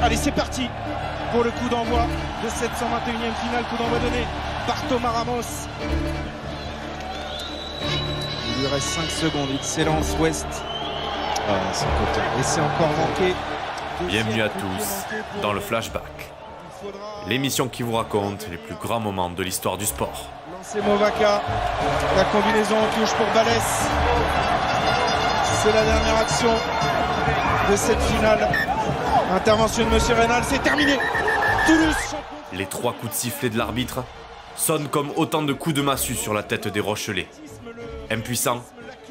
Allez, c'est parti pour le coup d'envoi de cette 121e finale. Coup d'envoi donné par Thomas Ramos. Il lui reste 5 secondes. Il s'élance West. Et c'est encore manqué. Bienvenue à tous dans le Flashback, l'émission qui vous raconte les plus grands moments de l'histoire du sport. Lancé Movaca, la combinaison en touche pour Balès. C'est la dernière action de cette finale. Intervention de Monsieur Reynal, c'est terminé. Toulouse champion. Les 3 coups de sifflet de l'arbitre sonnent comme autant de coups de massue sur la tête des Rochelais. Impuissants,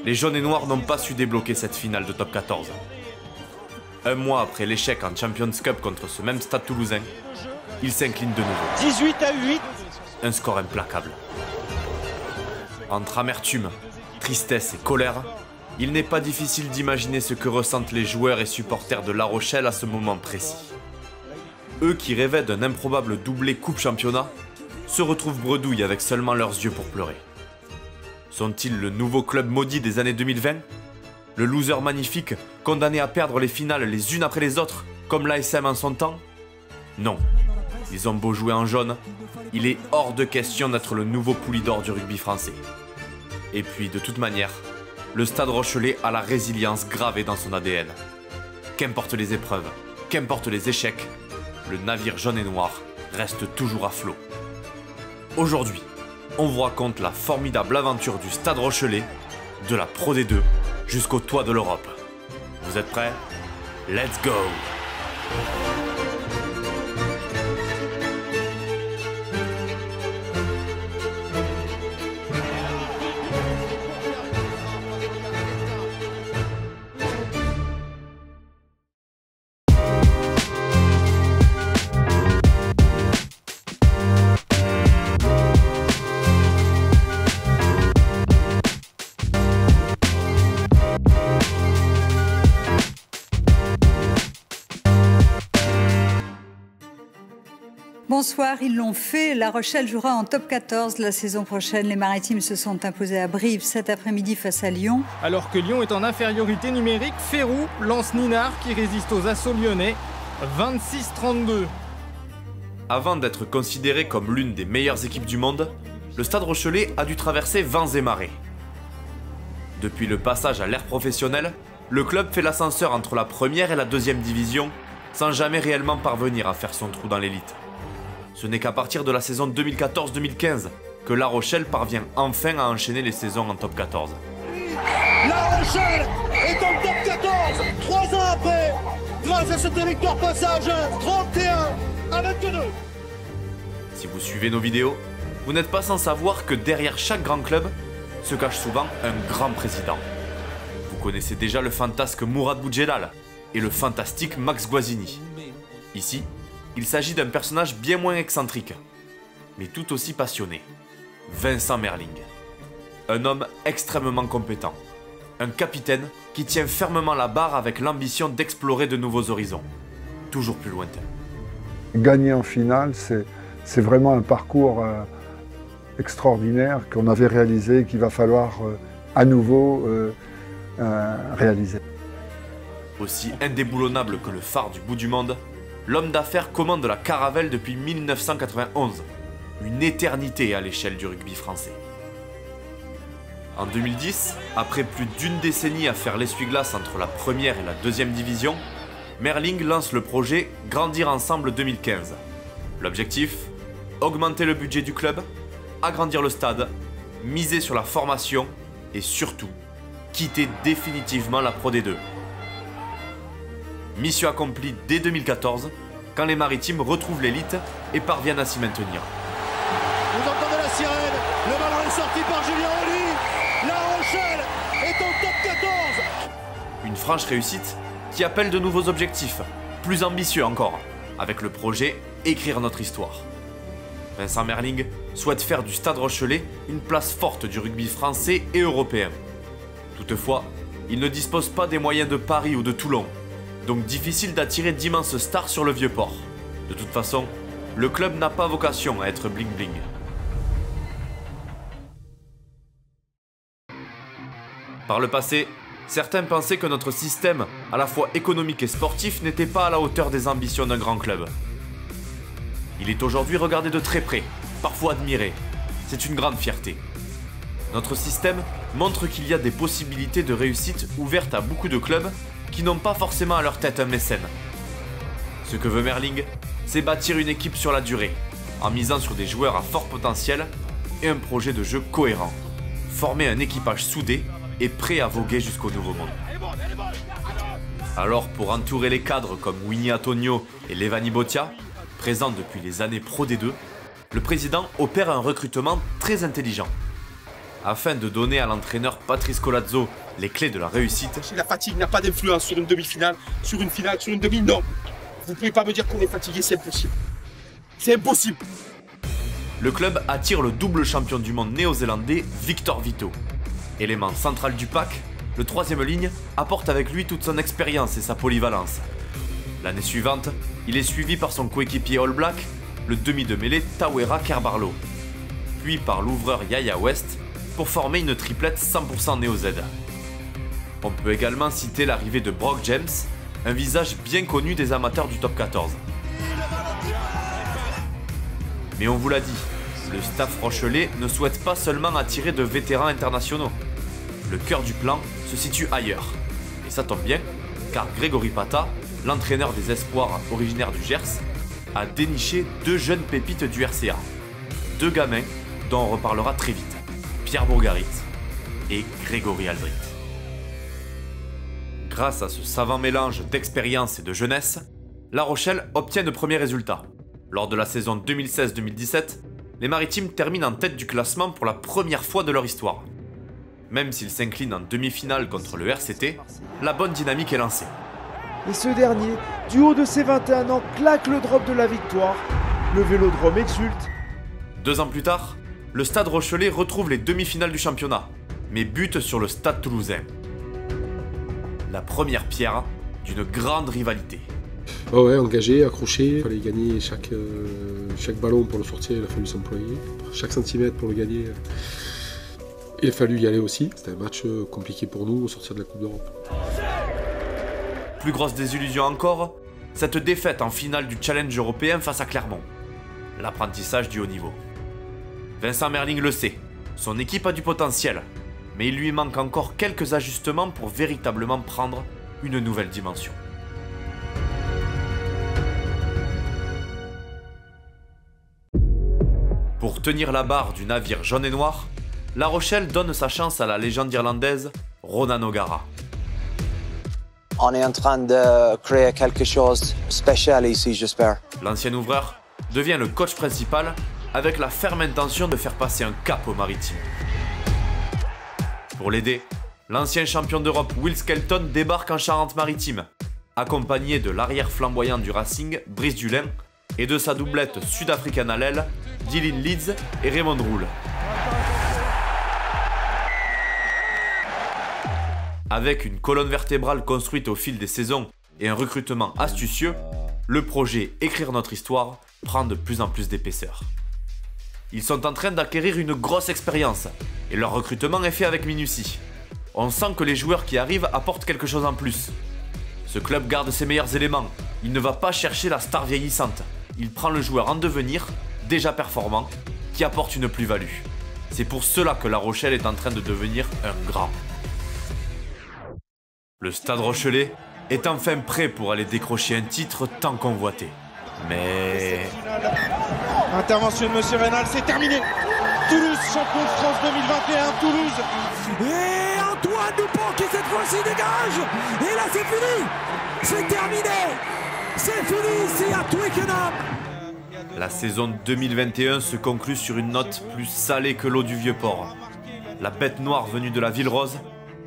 les jaunes et noirs n'ont pas su débloquer cette finale de top 14. Un mois après l'échec en Champions Cup contre ce même Stade Toulousain, ils s'inclinent de nouveau. 18-8. Un score implacable. Entre amertume, tristesse et colère, il n'est pas difficile d'imaginer ce que ressentent les joueurs et supporters de La Rochelle à ce moment précis. Eux qui rêvaient d'un improbable doublé coupe-championnat se retrouvent bredouilles avec seulement leurs yeux pour pleurer. Sont-ils le nouveau club maudit des années 2020 ? Le loser magnifique, condamné à perdre les finales les unes après les autres, comme l'ASM en son temps ? Non. Ils ont beau jouer en jaune, il est hors de question d'être le nouveau Poulidor du rugby français. Et puis, de toute manière, le Stade Rochelais a la résilience gravée dans son ADN. Qu'importe les épreuves, qu'importe les échecs, le navire jaune et noir reste toujours à flot. Aujourd'hui, on vous raconte la formidable aventure du Stade Rochelais, de la Pro D2 jusqu'au toit de l'Europe. Vous êtes prêts ? Let's go! Bonsoir, ils l'ont fait. La Rochelle jouera en top 14 la saison prochaine. Les Maritimes se sont imposés à Brive cet après-midi face à Lyon. Alors que Lyon est en infériorité numérique, Férou lance Ninard qui résiste aux assauts lyonnais. 26-32. Avant d'être considéré comme l'une des meilleures équipes du monde, le Stade Rochelais a dû traverser vents et marées. Depuis le passage à l'ère professionnelle, le club fait l'ascenseur entre la première et la deuxième division, sans jamais réellement parvenir à faire son trou dans l'élite. Ce n'est qu'à partir de la saison 2014-2015 que La Rochelle parvient enfin à enchaîner les saisons en top 14. La Rochelle est en top 14, 3 ans après, grâce à cette victoire passage 31-22. Si vous suivez nos vidéos, vous n'êtes pas sans savoir que derrière chaque grand club se cache souvent un grand président. Vous connaissez déjà le fantasque Mourad Boudjelal et le fantastique Max Guazzini. Ici, il s'agit d'un personnage bien moins excentrique, mais tout aussi passionné. Vincent Merling. Un homme extrêmement compétent. Un capitaine qui tient fermement la barre avec l'ambition d'explorer de nouveaux horizons. Toujours plus lointains. Gagner en finale, c'est vraiment un parcours extraordinaire qu'on avait réalisé et qu'il va falloir à nouveau réaliser. Aussi indéboulonnable que le phare du bout du monde, l'homme d'affaires commande la Caravelle depuis 1991, une éternité à l'échelle du rugby français. En 2010, après plus d'une décennie à faire l'essuie-glace entre la première et la deuxième division, Merling lance le projet Grandir Ensemble 2015. L'objectif ? Augmenter le budget du club, agrandir le stade, miser sur la formation et surtout, quitter définitivement la Pro D2. Mission accomplie dès 2014, quand les Maritimes retrouvent l'élite et parviennent à s'y maintenir. Vous entendez la sirène, le ballon est sorti par Julien Oli. La Rochelle est en top 14. Une franche réussite qui appelle de nouveaux objectifs, plus ambitieux encore, avec le projet Écrire notre histoire. Vincent Merling souhaite faire du Stade Rochelais une place forte du rugby français et européen. Toutefois, il ne dispose pas des moyens de Paris ou de Toulon, donc difficile d'attirer d'immenses stars sur le Vieux-Port. De toute façon, le club n'a pas vocation à être bling-bling. Par le passé, certains pensaient que notre système, à la fois économique et sportif, n'était pas à la hauteur des ambitions d'un grand club. Il est aujourd'hui regardé de très près, parfois admiré. C'est une grande fierté. Notre système montre qu'il y a des possibilités de réussite ouvertes à beaucoup de clubs qui n'ont pas forcément à leur tête un mécène. Ce que veut Merling, c'est bâtir une équipe sur la durée, en misant sur des joueurs à fort potentiel et un projet de jeu cohérent. Former un équipage soudé et prêt à voguer jusqu'au nouveau monde. Alors pour entourer les cadres comme Winnie Antonio et Levani Botia, présents depuis les années Pro D2, le président opère un recrutement très intelligent. Afin de donner à l'entraîneur Patrice Colazzo les clés de la réussite. La fatigue n'a pas d'influence sur une demi-finale, sur une finale, sur une demi, non. Vous ne pouvez pas me dire qu'on est fatigué, c'est impossible. C'est impossible. Le club attire le double champion du monde néo-zélandais Victor Vito. Élément central du pack, le troisième ligne apporte avec lui toute son expérience et sa polyvalence. L'année suivante, il est suivi par son coéquipier All Black, le demi de mêlée Tawera Kerbarlo, puis par l'ouvreur Yaya West pour former une triplette 100% néo-Z. On peut également citer l'arrivée de Brock James, un visage bien connu des amateurs du top 14. Mais on vous l'a dit, le staff rochelais ne souhaite pas seulement attirer de vétérans internationaux. Le cœur du plan se situe ailleurs. Et ça tombe bien, car Grégory Pata, l'entraîneur des espoirs originaire du Gers, a déniché deux jeunes pépites du RCA. Deux gamins dont on reparlera très vite, Pierre Bourgarit et Grégory Aldrit. Grâce à ce savant mélange d'expérience et de jeunesse, La Rochelle obtient de premiers résultats. Lors de la saison 2016-2017, les Maritimes terminent en tête du classement pour la première fois de leur histoire. Même s'ils s'inclinent en demi-finale contre le RCT, la bonne dynamique est lancée. Et ce dernier, du haut de ses 21 ans, claque le drop de la victoire. Le Vélodrome exulte. 2 ans plus tard, le Stade Rochelais retrouve les demi-finales du championnat, mais bute sur le Stade Toulousain. La première pierre d'une grande rivalité. Oh ouais, engagé, accroché, il fallait gagner chaque ballon pour le sortir, il a fallu s'employer. Chaque centimètre pour le gagner, il a fallu y aller aussi. C'était un match compliqué pour nous au sortir de la Coupe d'Europe. Plus grosse désillusion encore, cette défaite en finale du Challenge européen face à Clermont. L'apprentissage du haut niveau. Vincent Merling le sait, son équipe a du potentiel, mais il lui manque encore quelques ajustements pour véritablement prendre une nouvelle dimension. Pour tenir la barre du navire jaune et noir, La Rochelle donne sa chance à la légende irlandaise Ronan O'Gara. On est en train de créer quelque chose de spécial ici, j'espère. L'ancien ouvreur devient le coach principal avec la ferme intention de faire passer un cap aux Maritimes. Pour l'aider, l'ancien champion d'Europe Will Skelton débarque en Charente-Maritime, accompagné de l'arrière flamboyant du Racing, Brice Dulin, et de sa doublette sud-africaine à l'aile, Dylan Leeds et Raymond Roule. Avec une colonne vertébrale construite au fil des saisons et un recrutement astucieux, le projet Écrire notre histoire prend de plus en plus d'épaisseur. Ils sont en train d'acquérir une grosse expérience et leur recrutement est fait avec minutie. On sent que les joueurs qui arrivent apportent quelque chose en plus. Ce club garde ses meilleurs éléments, il ne va pas chercher la star vieillissante. Il prend le joueur en devenir, déjà performant, qui apporte une plus-value. C'est pour cela que La Rochelle est en train de devenir un grand. Le Stade Rochelais est enfin prêt pour aller décrocher un titre tant convoité. Mais... Intervention de Monsieur Rénal, c'est terminé. Toulouse, champion de France 2021, Toulouse. Et Antoine Dupont qui cette fois-ci dégage. Et là c'est fini. C'est terminé. C'est fini ici à Twickenham. La saison 2021 se conclut sur une note plus salée que l'eau du Vieux-Port. La bête noire venue de la Ville Rose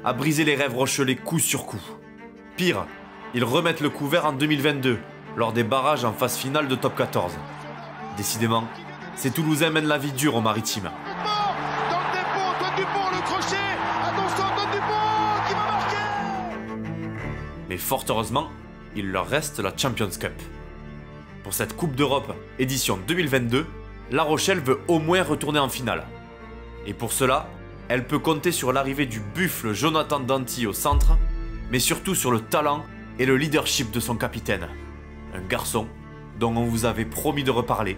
a brisé les rêves rochelais coup sur coup. Pire, ils remettent le couvert en 2022, lors des barrages en phase finale de top 14. Décidément, ces Toulousains mènent la vie dure aux Maritimes. Dans le dépôt, Antoine Dupont, le crochet. Attention, Antoine Dupont qui va marquer. Mais fort heureusement, il leur reste la Champions Cup. Pour cette Coupe d'Europe édition 2022, La Rochelle veut au moins retourner en finale. Et pour cela, elle peut compter sur l'arrivée du buffle Jonathan Danty au centre, mais surtout sur le talent et le leadership de son capitaine. Un garçon dont on vous avait promis de reparler,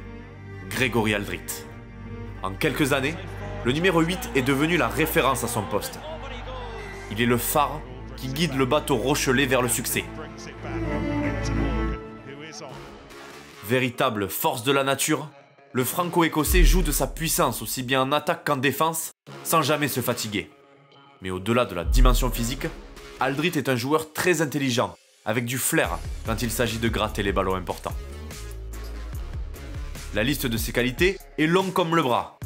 Grégory Alldritt. En quelques années, le numéro 8 est devenu la référence à son poste. Il est le phare qui guide le bateau rochelais vers le succès. Véritable force de la nature, le franco-écossais joue de sa puissance aussi bien en attaque qu'en défense, sans jamais se fatiguer. Mais au-delà de la dimension physique, Alldritt est un joueur très intelligent, avec du flair quand il s'agit de gratter les ballons importants. La liste de ses qualités est longue comme le bras.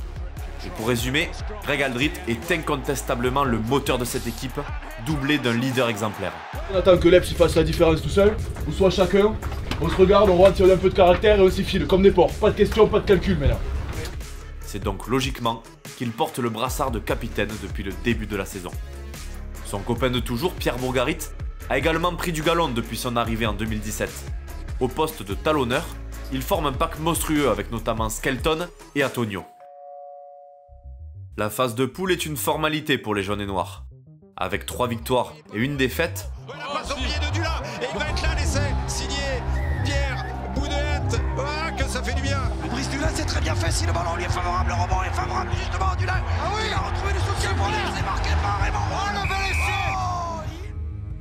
Et pour résumer, Greg Alldritt est incontestablement le moteur de cette équipe, doublé d'un leader exemplaire. On attend que Leps fasse la différence tout seul, ou soit chacun, on se regarde, on voit si on a un peu de caractère et on s'y file, comme des porcs. Pas de questions, pas de calcul maintenant. C'est donc logiquement qu'il porte le brassard de capitaine depuis le début de la saison. Son copain de toujours, Pierre Bourgarit, a également pris du galon depuis son arrivée en 2017. Au poste de talonneur, il forme un pack monstrueux avec notamment Skelton et Antonio. La phase de poule est une formalité pour les jaunes et noirs. Avec 3 victoires et 1 défaite, La passe au pied de Dula, et il va être là l'essai, signé Pierre Boudouette. Ah, que ça fait du bien. Brice Dula, c'est très bien fait, si le ballon lui est favorable, le rebond est favorable justement Dula. Ah oui, il a retrouvé le soutien pour lui, c'est marqué par Raymond. Oh, le bel essai.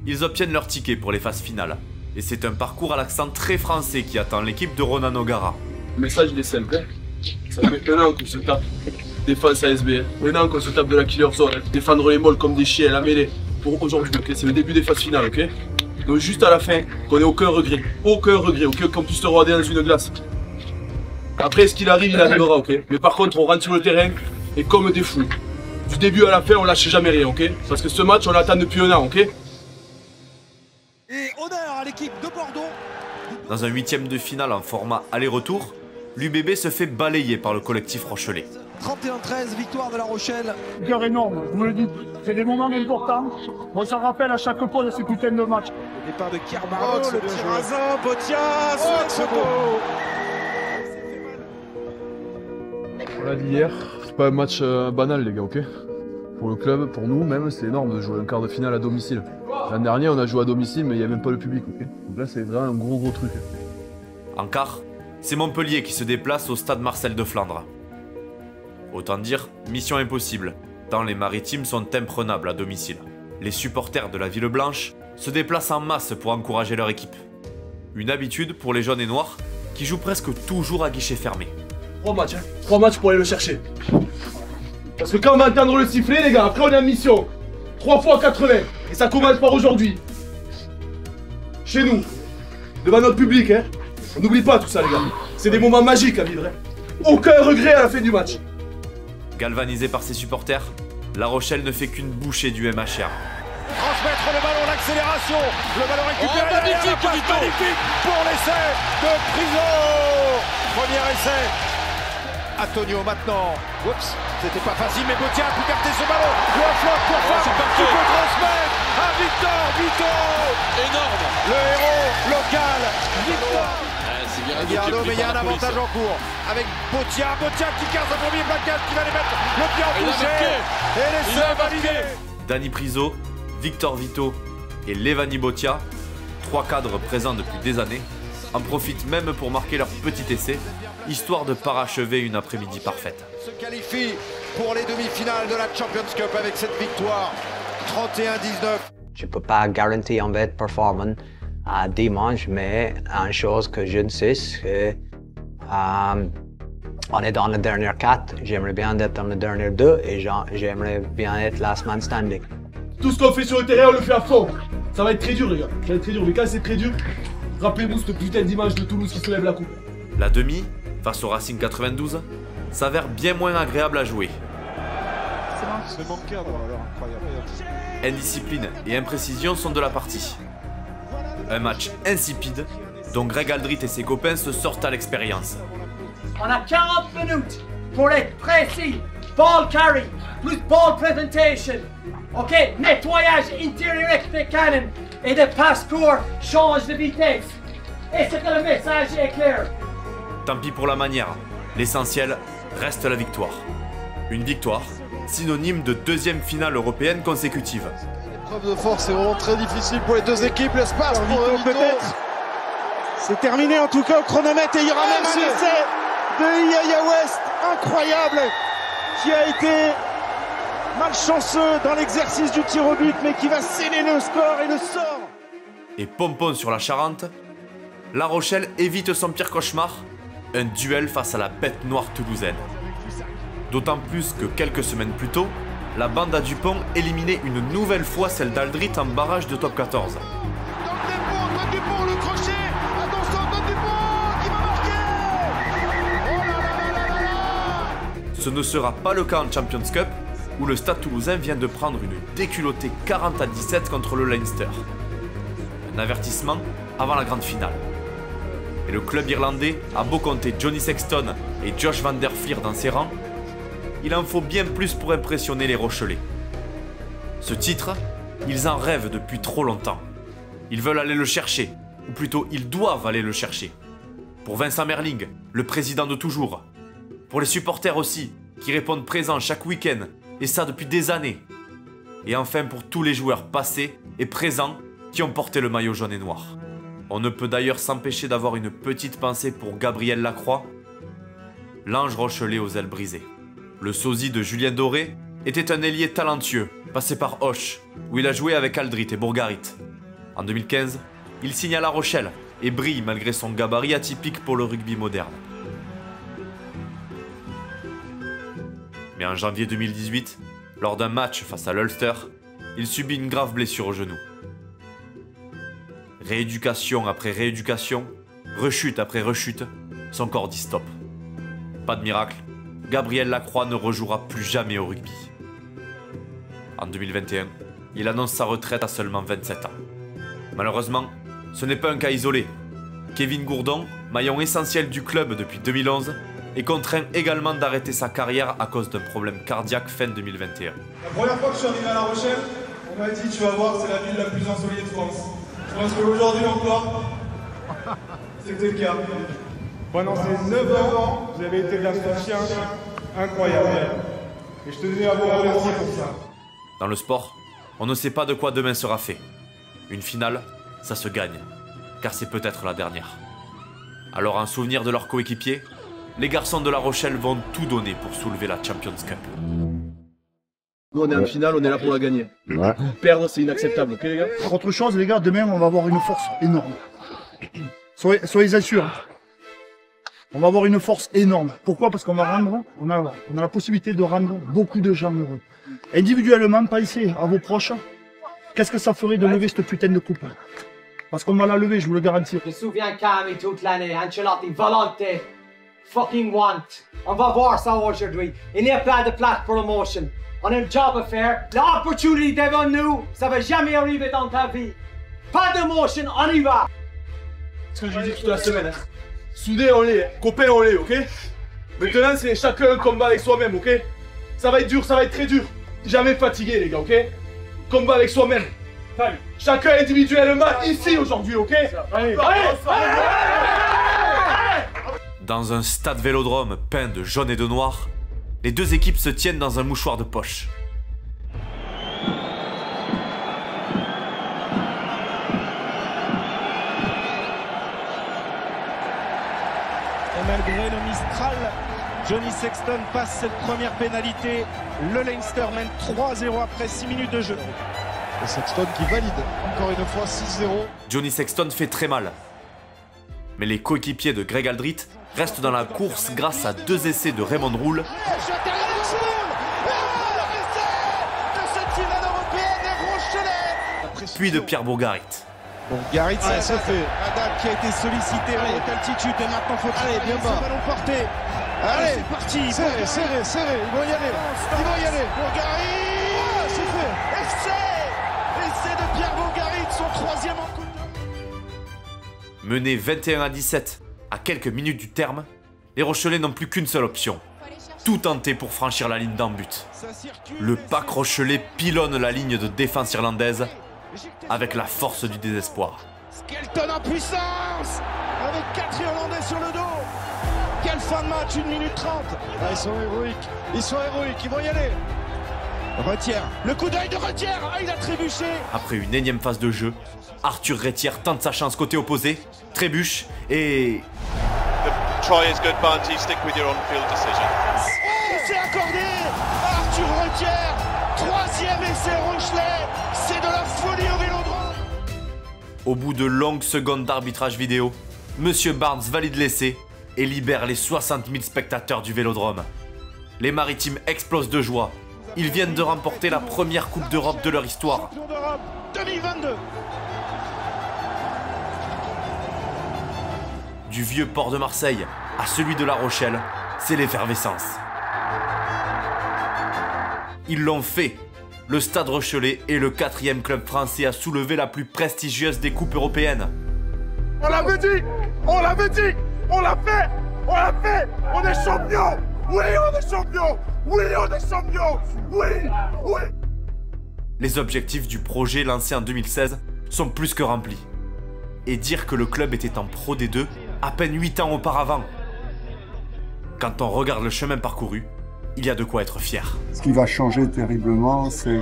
ils obtiennent leur ticket pour les phases finales. Et c'est un parcours à l'accent très français qui attend l'équipe de Ronan O'Gara. Le message il est simple, hein. Ça fait un an qu'on se tape défense ASB, un an qu'on se tape de la killer zone, défendre les molles comme des chiens à la mêlée. Pour aujourd'hui, ok, c'est le début des phases finales, ok. Donc juste à la fin, qu'on ait aucun regret, ok, qu'on puisse te regarder dans une glace. Après, ce qu'il arrive, il arrivera, ok. Mais par contre, on rentre sur le terrain et comme des fous. Du début à la fin, on lâche jamais rien, ok. Parce que ce match, on l'attend depuis un an, ok. Et honneur à l'équipe de Bordeaux. Dans un 8e de finale en format aller-retour, l'UBB se fait balayer par le collectif rochelais. 31-13, victoire de La Rochelle. Cœur énorme, je vous le dis. C'est des moments importants. On s'en rappelle à chaque fois de ces putains de matchs. Le départ de Kiermano, le Tirazin, Botia, On l'a dit hier, c'est pas un match banal les gars, ok. Pour le club, pour nous même, c'est énorme de jouer un quart de finale à domicile. L'année dernière, on a joué à domicile, mais il n'y avait même pas le public, ok. Donc là, c'est vraiment un gros truc. En quart, c'est Montpellier qui se déplace au stade Marcel de Flandre. Autant dire, mission impossible, tant les Maritimes sont imprenables à domicile. Les supporters de la Ville Blanche se déplacent en masse pour encourager leur équipe. Une habitude pour les jaunes et noirs qui jouent presque toujours à guichet fermé. 3 matchs, hein. 3 matchs pour aller le chercher. Parce que quand on va entendre le sifflet, les gars, après on est en mission. 3 fois 80. Et ça commence par aujourd'hui. Chez nous. Devant notre public, hein. On n'oublie pas tout ça, les gars. C'est des moments magiques à vivre, hein. Aucun regret à la fin du match. Galvanisé par ses supporters, La Rochelle ne fait qu'une bouchée du MHR. Transmettre le ballon, l'accélération, le ballon récupéré derrière, la passe magnifique pour l'essai de Priso. Premier essai. Antonio maintenant. Oups, c'était pas facile, mais Botia a pu capter ce ballon. Le flop pour Fab, qui peut transmettre à Victor Vito. Énorme. Le héros local, Victor. Mais il y a un avantage en cours avec Botia qui casse un premier plaquage, qui va les mettre le pied en touché. Et l'essai validé. Dani Priso, Victor Vito et Levani Botia, 3 cadres présents depuis des années, en profitent même pour marquer leur petit essai, histoire de parachever une après-midi parfaite. Se qualifie pour les demi-finales de la Champions Cup avec cette victoire 31-19. Je ne peux pas garantir une belle performance à dimanche, mais une chose que je ne sais, c'est on est dans le dernier 4. J'aimerais bien être dans le dernier 2 et j'aimerais bien être last man standing. Tout ce qu'on fait sur le terrain, on le fait à fond. Ça va être très dur, les gars. Ça va être très dur. Mais quand c'est très dur, rappelez-vous cette putain d'image de Toulouse qui se lève la coupe. La demi, face au Racing 92, s'avère bien moins agréable à jouer. C'est mon cadre, alors incroyable. Indiscipline et imprécision sont de la partie. Un match insipide dont Greg Alldritt et ses copains se sortent à l'expérience. On a 40 minutes pour être précis. Ball carry, plus ball presentation. Ok, nettoyage intérieur extra cannon et de passe court change de vitesse. Est-ce que le message est clair? Tant pis pour la manière, l'essentiel reste la victoire. Une victoire, synonyme de deuxième finale européenne consécutive. L'épreuve de force est vraiment très difficile pour les deux équipes. L'espace pour Vito peut-être. C'est terminé en tout cas au chronomètre et il y aura même un essai de Yaya West, incroyable, qui a été malchanceux dans l'exercice du tir au but, mais qui va sceller le score et le sort. Et pompon sur la Charente, La Rochelle évite son pire cauchemar, un duel face à la bête noire toulousaine. D'autant plus que quelques semaines plus tôt, la bande à Dupont éliminait une nouvelle fois celle d'Aldrit en barrage de top 14. Ce ne sera pas le cas en Champions Cup, où le Stade Toulousain vient de prendre une déculottée 40-17 contre le Leinster. Un avertissement avant la grande finale. Et le club irlandais a beau compter Johnny Sexton et Josh Van Der Flier dans ses rangs, il en faut bien plus pour impressionner les Rochelais. Ce titre, ils en rêvent depuis trop longtemps. Ils veulent aller le chercher, ou plutôt ils doivent aller le chercher. Pour Vincent Merling, le président de toujours. Pour les supporters aussi, qui répondent présents chaque week-end, et ça depuis des années. Et enfin pour tous les joueurs passés et présents qui ont porté le maillot jaune et noir. On ne peut d'ailleurs s'empêcher d'avoir une petite pensée pour Gabriel Lacroix, l'ange rochelais aux ailes brisées. Le sosie de Julien Doré était un ailier talentueux, passé par Auch, où il a joué avec Aldrit et Bourgarit. En 2015, il signe à La Rochelle et brille malgré son gabarit atypique pour le rugby moderne. Mais en janvier 2018, lors d'un match face à l'Ulster, il subit une grave blessure au genou. Rééducation après rééducation, rechute après rechute, son corps dit stop. Pas de miracle, Gabriel Lacroix ne rejouera plus jamais au rugby. En 2021, il annonce sa retraite à seulement 27 ans. Malheureusement, ce n'est pas un cas isolé. Kevin Gourdon, maillon essentiel du club depuis 2011, est contraint également d'arrêter sa carrière à cause d'un problème cardiaque fin 2021. La première fois que je suis arrivé à La Rochelle, on m'a dit tu vas voir, c'est la ville la plus ensoleillée de France. Je pense qu'aujourd'hui encore, c'était le cas. Pendant ces 9 ans, vous avez été d'un soutien incroyable. Et je tenais à vous remercier pour ça. Dans le sport, on ne sait pas de quoi demain sera fait. Une finale, ça se gagne, car c'est peut-être la dernière. Alors en souvenir de leurs coéquipiers, les garçons de La Rochelle vont tout donner pour soulever la Champions Cup. Nous on est en finale, on est là pour la gagner. Ouais. Perdre c'est inacceptable, ok les gars? Autre chose les gars, demain on va avoir une force énorme. Soyez-en sûrs. On va avoir une force énorme. Pourquoi? Parce qu'on va rendre, on a la possibilité de rendre beaucoup de gens heureux. Individuellement, pensez à vos proches. Qu'est-ce que ça ferait de lever cette putain de coupe? Parce qu'on va la lever, je vous le garantis. Je me souviens Camille toute l'année, Ancelotti, volonté, fucking want. On va voir ça aujourd'hui. Il n'y a pas de place pour l'émotion. On a un job à faire. L'opportunité devant nous, ça va jamais arriver dans ta vie. Pas d'émotion, on y va. Ce que j'ai dit toute la semaine. Hein. Soudés on l'est, copains on l'est, ok? Maintenant c'est chacun un combat avec soi-même, ok? Ça va être dur, ça va être très dur. Jamais fatigué les gars, ok? Combat avec soi-même. Chacun individuellement ici aujourd'hui, ok? Allez, Dans un stade vélodrome peint de jaune et de noir, les deux équipes se tiennent dans un mouchoir de poche. Et malgré le Mistral, Johnny Sexton passe cette première pénalité. Le Leinster mène 3-0 après 6 minutes de jeu. Et Sexton qui valide encore une fois 6-0. Johnny Sexton fait très mal. Mais les coéquipiers de Greg Aldrit restent dans la course grâce à 2 essais de Raymond Roule puis de Pierre Bourgarit. Bourgarit, ça se fait. Adam qui a été sollicité à haute altitude et maintenant faut bien bas. Ballon porté. Allez, c'est parti. Serré, serré, serré. Ils vont y aller. Ils vont y aller. Bourgarit, c'est fait. Essai de Pierre Bourgarit, son 3e en coupe. Menés 21-17 à quelques minutes du terme, les Rochelais n'ont plus qu'une seule option. Tout tenter pour franchir la ligne d'en but. Le pack Rochelais pilonne la ligne de défense irlandaise avec la force du désespoir. Skelton en puissance avec 4 Irlandais sur le dos. Quelle fin de match, 1 minute 30. Ah, ils sont héroïques, ils vont y aller. Retière, le coup d'œil de Retière, il a trébuché. Après une énième phase de jeu, Arthur Retière tente sa chance côté opposé, trébuche et... The try is good, Barnty. Stick with your on-field decision. Et c'est accordé à Arthur Retière. 3e essai Rochelet. C'est de la folie au Vélodrome. Au bout de longues secondes d'arbitrage vidéo, Monsieur Barnes valide l'essai et libère les 60 000 spectateurs du Vélodrome. Les Maritimes explosent de joie. Ils viennent de remporter la première Coupe d'Europe de leur histoire. 2022. Du vieux port de Marseille à celui de La Rochelle, c'est l'effervescence. Ils l'ont fait. Le Stade Rochelais est le 4e club français à soulever la plus prestigieuse des coupes européennes. On l'avait dit, on l'avait dit, on l'a fait, on l'a fait, on est champion. Oui, on est champion. Oui, on est champion. Oui, oui. Les objectifs du projet lancé en 2016 sont plus que remplis. Et dire que le club était en Pro D2 à peine 8 ans auparavant. Quand on regarde le chemin parcouru, il y a de quoi être fier. Ce qui va changer terriblement, c'est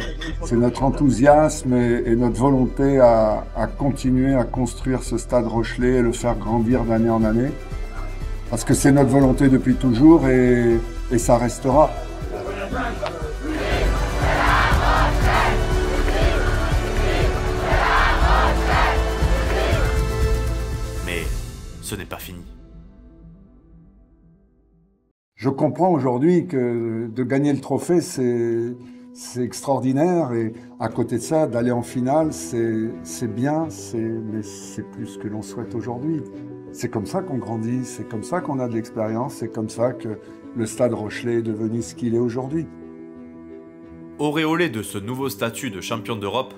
notre enthousiasme et notre volonté à continuer à construire ce stade Rochelais et le faire grandir d'année en année. Parce que c'est notre volonté depuis toujours et ça restera. Mais ce n'est pas fini. Je comprends aujourd'hui que de gagner le trophée, c'est extraordinaire. Et à côté de ça, d'aller en finale, c'est bien, mais c'est plus ce que l'on souhaite aujourd'hui. C'est comme ça qu'on grandit, c'est comme ça qu'on a de l'expérience, c'est comme ça que le Stade Rochelais est devenu ce qu'il est aujourd'hui. Auréolé de ce nouveau statut de champion d'Europe,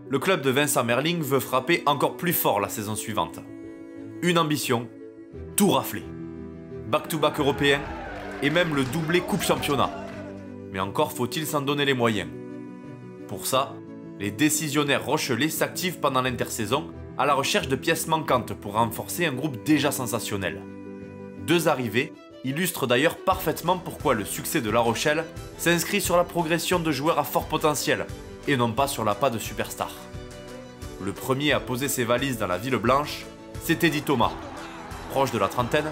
le club de Vincent Merling veut frapper encore plus fort la saison suivante. Une ambition, tout rafler. Back-to-back européen et même le doublé Coupe Championnat. Mais encore faut-il s'en donner les moyens. Pour ça, les décisionnaires rochelais s'activent pendant l'intersaison à la recherche de pièces manquantes pour renforcer un groupe déjà sensationnel. 2 arrivées illustrent d'ailleurs parfaitement pourquoi le succès de La Rochelle s'inscrit sur la progression de joueurs à fort potentiel et non pas sur l'appât de superstars. Le premier à poser ses valises dans la ville blanche, c'est Teddy Thomas. Proche de la trentaine,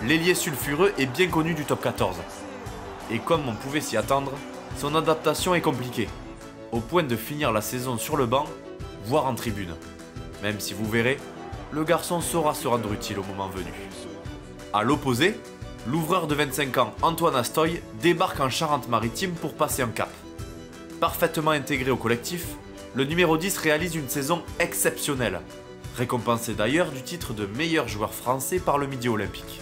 l'ailier sulfureux est bien connu du top 14. Et comme on pouvait s'y attendre, son adaptation est compliquée, au point de finir la saison sur le banc, voire en tribune. Même si vous verrez, le garçon saura se rendre utile au moment venu. A l'opposé, l'ouvreur de 25 ans Antoine Astoy débarque en Charente-Maritime pour passer un cap. Parfaitement intégré au collectif, le numéro 10 réalise une saison exceptionnelle, récompensé d'ailleurs du titre de meilleur joueur français par le Midi Olympique.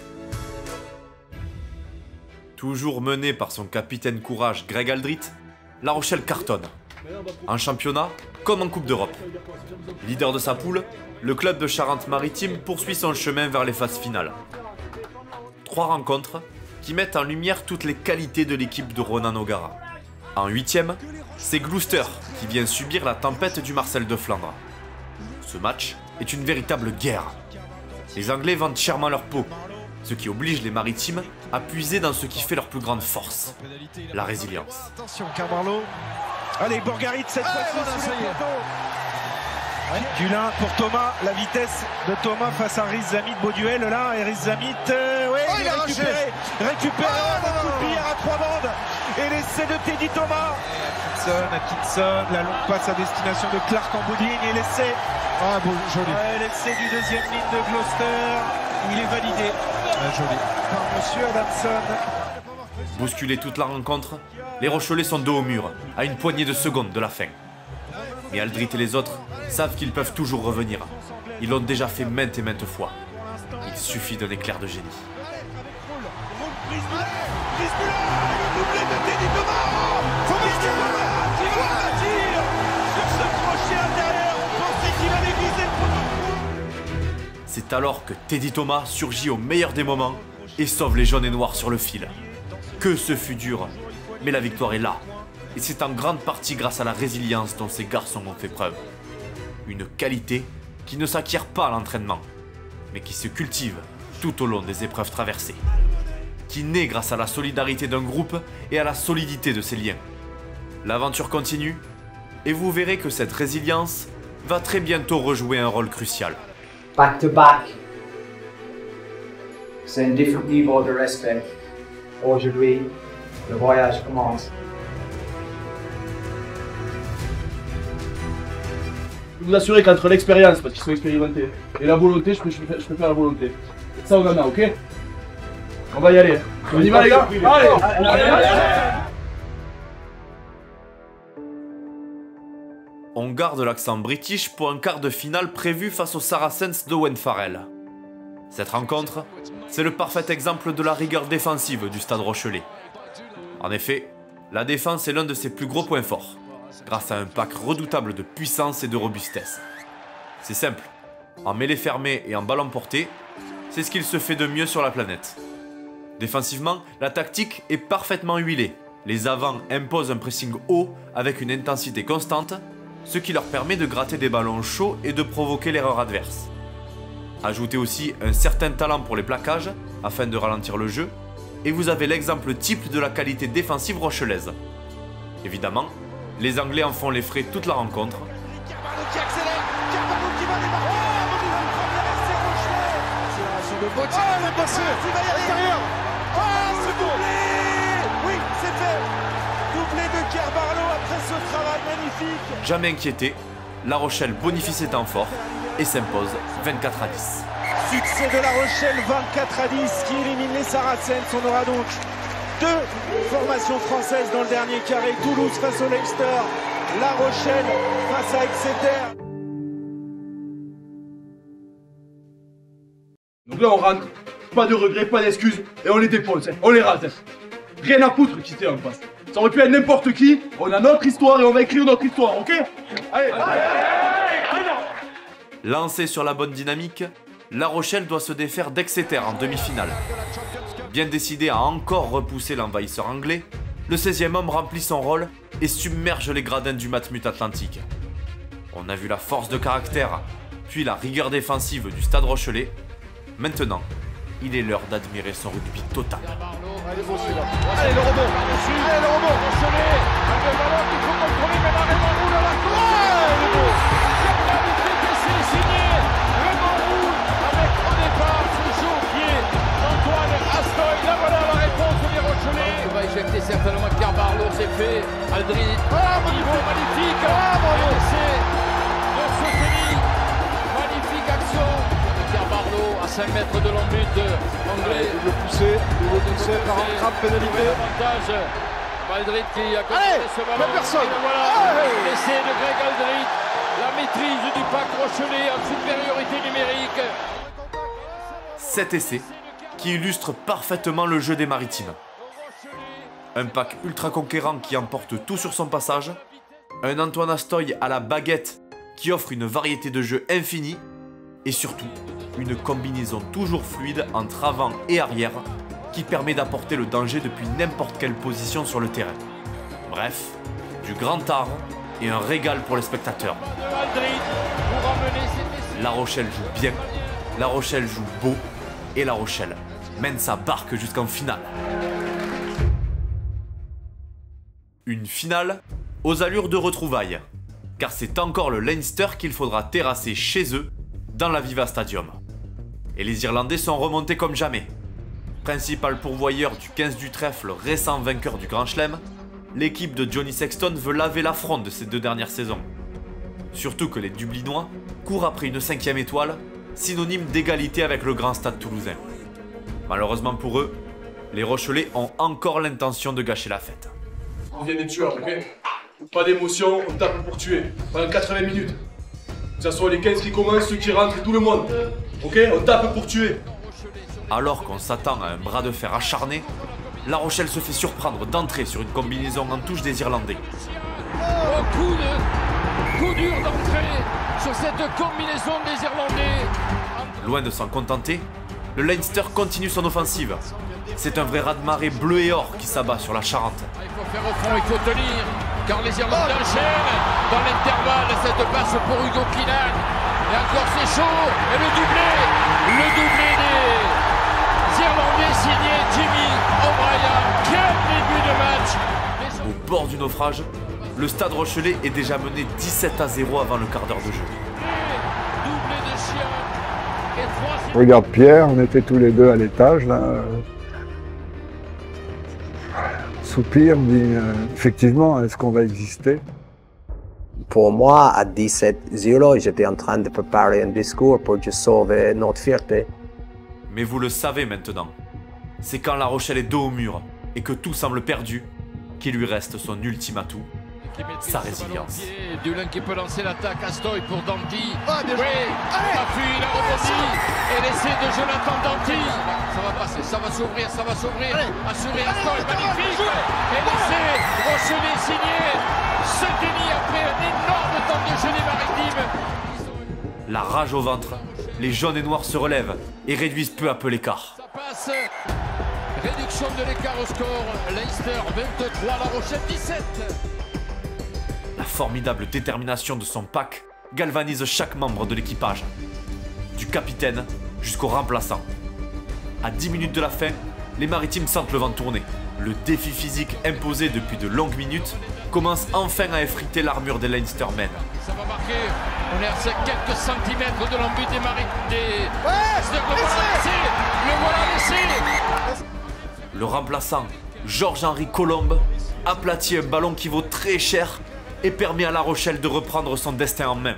Toujours mené par son capitaine courage Greg Aldrit, La Rochelle cartonne. En championnat comme en Coupe d'Europe. Leader de sa poule, le club de Charente-Maritime poursuit son chemin vers les phases finales. 3 rencontres qui mettent en lumière toutes les qualités de l'équipe de Ronan O'Gara. En 8e, c'est Gloucester qui vient subir la tempête du Marcel de Flandre. Ce match est une véritable guerre. Les Anglais vendent chèrement leur peau, ce qui oblige les Maritimes à puiser dans ce qui fait leur plus grande force, la résilience. Attention Carbarlo. Allez, Bourgarit cette fois-ci sur le plateau. Dulin pour Thomas, la vitesse de Thomas face à Riz Zamit, beau duel là, et Riz Zamit, il est récupéré avec coup de billard à 3 bandes, et l'essai de Teddy Thomas. Atkinson, la longue passe à destination de Clark en bout de ligne, et l'essai, joli. L'essai du deuxième ligne de Gloucester, il est validé joli par Monsieur Adamson. Bousculés toute la rencontre, les Rochelais sont dos au mur, à une poignée de secondes de la fin. Mais Aldrit et les autres savent qu'ils peuvent toujours revenir. Ils l'ont déjà fait maintes et maintes fois. Il suffit d'un éclair de génie. C'est alors que Teddy Thomas surgit au meilleur des moments et sauve les jaunes et noirs sur le fil. Que ce fut dur, mais la victoire est là. Et c'est en grande partie grâce à la résilience dont ces garçons ont fait preuve. Une qualité qui ne s'acquiert pas à l'entraînement, mais qui se cultive tout au long des épreuves traversées. Qui naît grâce à la solidarité d'un groupe et à la solidité de ses liens. L'aventure continue et vous verrez que cette résilience va très bientôt rejouer un rôle crucial. Back to back. C'est un différent niveau de respect. Aujourd'hui, le voyage commence. Je peux vous assurer qu'entre l'expérience, parce qu'ils sont expérimentés, et la volonté, je peux faire la volonté. Ça, on en a, ok? On va y aller. On y va, les gars? Allez! On garde l'accent british pour un quart de finale prévu face aux Saracens d'Owen Farrell. Cette rencontre, c'est le parfait exemple de la rigueur défensive du Stade Rochelais. En effet, la défense est l'un de ses plus gros points forts, grâce à un pack redoutable de puissance et de robustesse. C'est simple, en mêlée fermée et en ballon porté, c'est ce qu'il se fait de mieux sur la planète. Défensivement, la tactique est parfaitement huilée. Les avants imposent un pressing haut avec une intensité constante, ce qui leur permet de gratter des ballons chauds et de provoquer l'erreur adverse. Ajoutez aussi un certain talent pour les plaquages, afin de ralentir le jeu, et vous avez l'exemple type de la qualité défensive rochelaise. Évidemment, les Anglais en font les frais toute la rencontre. Qui accélère, Carvalho qui va démarrer. Le Bottier, le passé, il va y aller. C'est doublé. Oui, c'est fait. Doublé de Carvalho après ce travail magnifique. Jamais inquiété, La Rochelle bonifie ses temps forts et s'impose 24-10. Succès de La Rochelle 24-10 qui élimine les Saracens. On aura donc deux formations françaises dans le dernier carré. Toulouse face au Leinster, La Rochelle face à Exeter. Donc là on rentre, pas de regrets, pas d'excuses, et on les défonce, on les rase. Rien à foutre qui était en face. Ça aurait pu être n'importe qui, on a notre histoire et on va écrire notre histoire, ok? Allez, Lancé sur la bonne dynamique, La Rochelle doit se défaire d'Exeter en demi-finale. Bien décidé à encore repousser l'envahisseur anglais, le 16e homme remplit son rôle et submerge les gradins du Matmut Atlantique. On a vu la force de caractère, puis la rigueur défensive du Stade Rochelais. Maintenant, il est l'heure d'admirer son rugby total. Allez, le rebond. Allez, le rebond. Rochelais, avec le ballon qu'il faut contrôler, mais l'arrêt roule à la cour. Le beau. C'est signé. Le rouge avec au départ ce jeu au pied d'Antoine Astoy. Là voilà la réponse des Rochelais. On va éjecter certainement Carvalho, c'est fait. Aldrit. Niveau magnifique. C'est de Soteni. Magnifique action. Carvalho à 5 mètres de l'embut anglais. Double poussé par un crabe pénalité. Avantage. Aldrit qui a contrôlé ce ballon. Personne. Voilà. L'essai de Greg Aldrit. La maîtrise du pack Rochelais en supériorité numérique. Cet essai qui illustre parfaitement le jeu des Maritimes. Un pack ultra conquérant qui emporte tout sur son passage. Un Antoine Astoy à la baguette qui offre une variété de jeux infinie. Et surtout, une combinaison toujours fluide entre avant et arrière qui permet d'apporter le danger depuis n'importe quelle position sur le terrain. Bref, du grand art et un régal pour les spectateurs. La Rochelle joue bien, La Rochelle joue beau et La Rochelle mène sa barque jusqu'en finale. Une finale aux allures de retrouvailles, car c'est encore le Leinster qu'il faudra terrasser chez eux dans l'Aviva Stadium. Et les Irlandais sont remontés comme jamais. Principal pourvoyeur du 15 du trèfle, récent vainqueur du Grand Chelem, l'équipe de Johnny Sexton veut laver l'affront de ces 2 dernières saisons. Surtout que les Dublinois courent après une 5e étoile, synonyme d'égalité avec le grand stade toulousain. Malheureusement pour eux, les Rochelais ont encore l'intention de gâcher la fête. On vient des tueurs, ok? Pas d'émotion, on tape pour tuer, pendant 80 minutes. Que ce soit les 15 qui commencent, ceux qui rentrent et tout le monde. Ok? On tape pour tuer. Alors qu'on s'attend à un bras de fer acharné, La Rochelle se fait surprendre d'entrer sur une combinaison en touche des Irlandais. Coup dur d'entrée sur cette combinaison des Irlandais. Loin de s'en contenter, le Leinster continue son offensive. C'est un vrai raz-de-marée bleu et or qui s'abat sur la Charente. Il faut faire au fond, il faut tenir, car les Irlandais enchaînent. Dans l'intervalle, cette passe pour Hugo Kinan. Et encore c'est chaud, et le doublé des Irlandais signé Jimmy O'Brien. Quel début de match! Au bord du naufrage, le Stade Rochelais est déjà mené 17-0 avant le quart d'heure de jeu. Regarde Pierre, on était tous les deux à l'étage là. Soupir, me dit effectivement, est-ce qu'on va exister? Pour moi, à 17-0, j'étais en train de préparer un discours pour juste sauver notre fierté. Mais vous le savez maintenant, c'est quand La Rochelle est dos au mur et que tout semble perdu qu'il lui reste son ultime atout, sa résilience. Dulin qui peut lancer l'attaque, Astoy pour Danty. Appui, il a rebondi. Et l'essai de Jonathan Danty. Ça va passer, ça va s'ouvrir, ça va s'ouvrir. Assuré Astoy, magnifique. Et l'essai, Rochelais signé. Seteni après un énorme temps de jeu des Maritimes. La rage au ventre, les jaunes et noirs se relèvent et réduisent peu à peu l'écart. Ça passe. Réduction de l'écart au score. Leinster 23, La Rochelle 17. La formidable détermination de son pack galvanise chaque membre de l'équipage, du capitaine jusqu'au remplaçant. À 10 minutes de la fin, les Maritimes sentent le vent tourner. Le défi physique imposé depuis de longues minutes commence enfin à effriter l'armure des Leinstermen. Ça va marquer, on est à quelques centimètres de l'embut des Maritimes. Le voilà laissé. Le remplaçant, Georges-Henri Colombe, aplatit un ballon qui vaut très cher et permet à La Rochelle de reprendre son destin en main.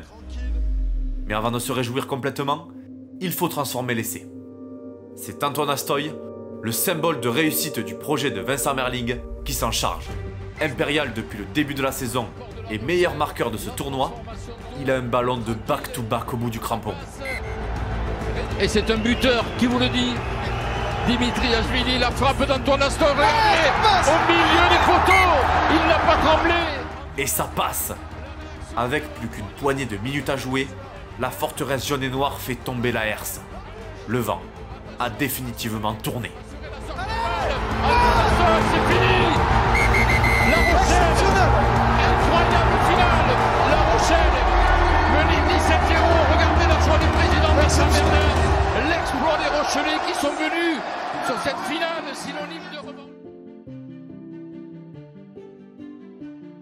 Mais avant de se réjouir complètement, il faut transformer l'essai. C'est Antoine Astoy, le symbole de réussite du projet de Vincent Merling, qui s'en charge. Impérial depuis le début de la saison et meilleur marqueur de ce tournoi, il a un ballon de back-to-back au bout du crampon. Et c'est un buteur qui vous le dit. Dimitri Ashvili, la frappe d'Antoine Astoy, regardez, au milieu des poteaux, il n'a pas tremblé. Et ça passe. Avec plus qu'une poignée de minutes à jouer, la forteresse jaune et noire fait tomber la herse. Le vent a définitivement tourné. C'est fini. La Rochelle, incroyable finale. La Rochelle, menée 17-0. Regardez la joie du président Vincent Merling. L'exploit des Rochelais qui sont venus sur cette finale synonyme de revanche.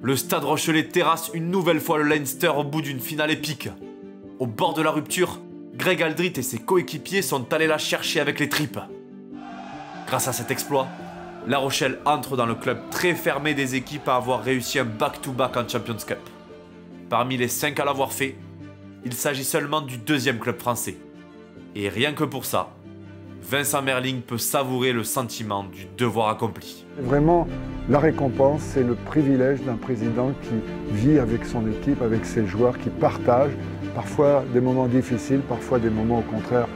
Le Stade Rochelais terrasse une nouvelle fois le Leinster au bout d'une finale épique. Au bord de la rupture, Greg Aldrit et ses coéquipiers sont allés la chercher avec les tripes. Grâce à cet exploit, La Rochelle entre dans le club très fermé des équipes à avoir réussi un back-to-back en Champions Cup. Parmi les 5 à l'avoir fait, il s'agit seulement du deuxième club français. Et rien que pour ça, Vincent Merling peut savourer le sentiment du devoir accompli. Vraiment, la récompense, c'est le privilège d'un président qui vit avec son équipe, avec ses joueurs, qui partagent parfois des moments difficiles, parfois des moments au contraire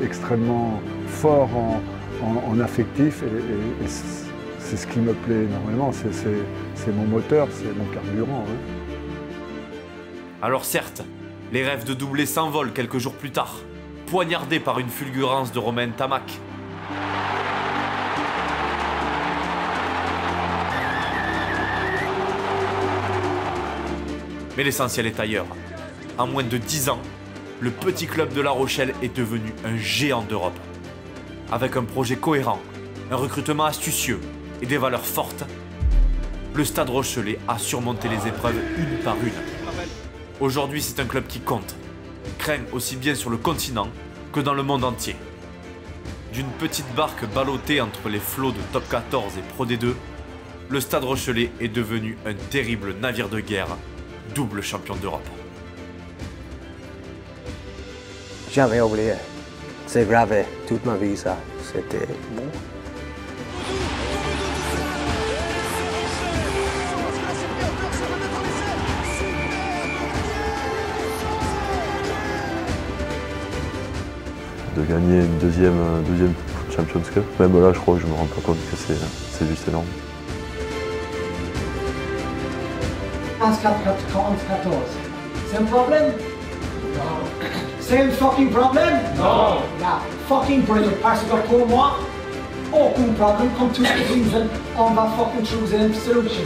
extrêmement forts en affectif. Et c'est ce qui me plaît énormément, c'est mon moteur, c'est mon carburant. Hein. Alors certes, les rêves de doublé s'envolent quelques jours plus tard, poignardés par une fulgurance de Romain Tamac. Mais l'essentiel est ailleurs. En moins de 10 ans, le petit club de La Rochelle est devenu un géant d'Europe. Avec un projet cohérent, un recrutement astucieux et des valeurs fortes, le Stade Rochelais a surmonté les épreuves une par une. Aujourd'hui, c'est un club qui compte, craint aussi bien sur le continent que dans le monde entier. D'une petite barque ballottée entre les flots de Top 14 et Pro D2, le Stade Rochelais est devenu un terrible navire de guerre, double champion d'Europe. Jamais oublié. C'est gravé toute ma vie, ça. C'était bon. De gagner une deuxième Champions Cup, même là je crois que je me rends pas compte que c'est juste énorme. 11-14, c'est un problème? Non. C'est un fucking problème? Non. La fucking problème, parce que pour moi, aucun problème, comme tous les reasons, on va fucking choose une solution.